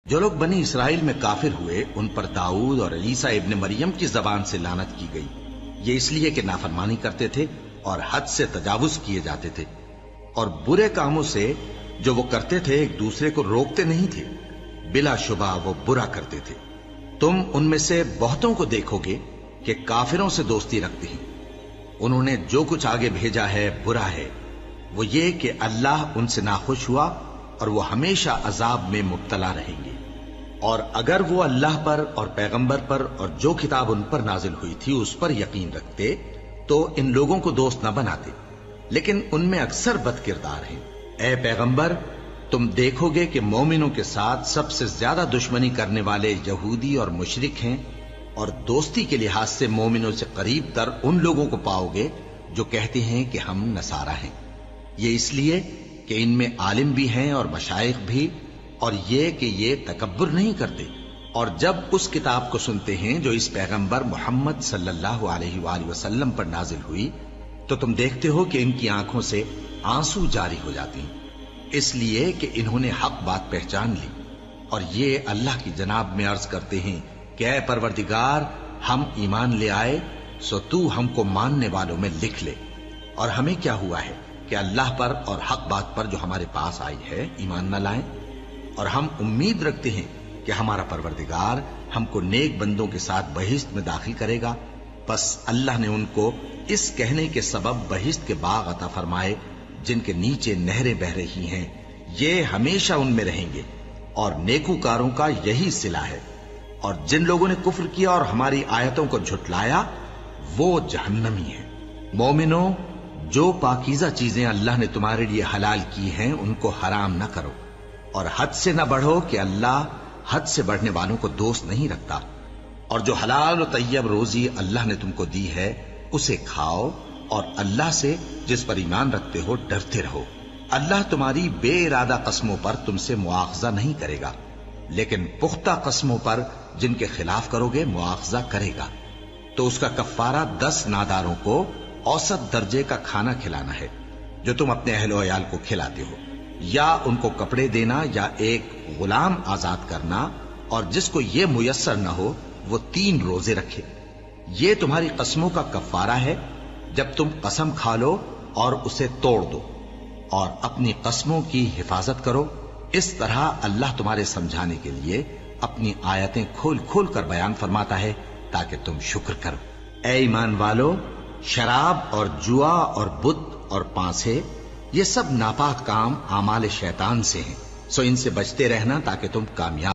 جو لوگ بنی اسرائیل میں کافر ہوئے ان پر داؤد اور عیسیٰ ابن مریم کی زبان سے لعنت کی گئی، یہ اس لیے کہ نافرمانی کرتے تھے اور حد سے تجاوز کیے جاتے تھے، اور برے کاموں سے جو وہ کرتے تھے ایک دوسرے کو روکتے نہیں تھے، بلا شبہ وہ برا کرتے تھے۔ تم ان میں سے بہتوں کو دیکھو گے کہ کافروں سے دوستی رکھتے ہیں، انہوں نے جو کچھ آگے بھیجا ہے برا ہے، وہ یہ کہ اللہ ان سے ناخوش ہوا اور وہ ہمیشہ عذاب میں مبتلا رہیں گے۔ اور اگر وہ اللہ پر اور پیغمبر پر اور جو کتاب ان پر نازل ہوئی تھی اس پر یقین رکھتے تو ان لوگوں کو دوست نہ بناتے، لیکن ان میں اکثر بد کردار ہیں۔ اے پیغمبر، تم دیکھو گے کہ مومنوں کے ساتھ سب سے زیادہ دشمنی کرنے والے یہودی اور مشرک ہیں، اور دوستی کے لحاظ سے مومنوں سے قریب تر ان لوگوں کو پاؤ گے جو کہتے ہیں کہ ہم نصارہ ہیں، یہ اس لیے کہ ان میں عالم بھی ہیں اور مشائخ بھی، اور یہ کہ یہ تکبر نہیں کرتے۔ اور جب اس کتاب کو سنتے ہیں جو اس پیغمبر محمد صلی اللہ علیہ وآلہ وسلم پر نازل ہوئی تو تم دیکھتے ہو کہ ان کی آنکھوں سے آنسو جاری ہو جاتے ہیں، اس لیے کہ انہوں نے حق بات پہچان لی، اور یہ اللہ کی جناب میں عرض کرتے ہیں کہ اے پروردگار، ہم ایمان لے آئے سو تو ہم کو ماننے والوں میں لکھ لے، اور ہمیں کیا ہوا ہے کہ اللہ پر اور حق بات پر جو ہمارے پاس آئی ہے ایمان نہ لائیں، اور ہم امید رکھتے ہیں کہ ہمارا پروردگار ہم کو نیک بندوں کے ساتھ بہشت میں داخل کرے گا۔ بس اللہ نے ان کو اس کہنے کے سبب بہشت کے باغ عطا فرمائے جن کے نیچے نہریں بہ رہی ہیں، یہ ہمیشہ ان میں رہیں گے، اور نیکوکاروں کا یہی صلہ ہے۔ اور جن لوگوں نے کفر کیا اور ہماری آیتوں کو جھٹلایا وہ جہنمی ہیں۔ مومنوں، جو پاکیزہ چیزیں اللہ نے تمہارے لیے حلال کی ہیں ان کو حرام نہ کرو، اور حد سے نہ بڑھو کہ اللہ حد سے بڑھنے والوں کو دوست نہیں رکھتا، اور جو حلال و طیب روزی اللہ نے تم کو دی ہے اسے کھاؤ، اور اللہ سے جس پر ایمان رکھتے ہو ڈرتے رہو۔ اللہ تمہاری بے ارادہ قسموں پر تم سے مواخذہ نہیں کرے گا، لیکن پختہ قسموں پر جن کے خلاف کرو گے مواخذہ کرے گا۔ تو اس کا کفارہ 10 ناداروں کو اوسط درجے کا کھانا کھلانا ہے جو تم اپنے اہل و عیال کو کھلاتے ہو، یا ان کو کپڑے دینا یا ایک غلام آزاد کرنا، اور جس کو یہ میسر نہ ہو وہ 3 روزے رکھے۔ یہ تمہاری قسموں کا کفارہ ہے جب تم قسم کھا لو اور اسے توڑ دو، اور اپنی قسموں کی حفاظت کرو۔ اس طرح اللہ تمہارے سمجھانے کے لیے اپنی آیتیں کھول کھول کر بیان فرماتا ہے تاکہ تم شکر کرو۔ اے ایمان والو، شراب اور جوا اور بت اور پانسے یہ سب ناپاک کام اعمال شیطان سے ہیں، سو ان سے بچتے رہنا تاکہ تم کامیاب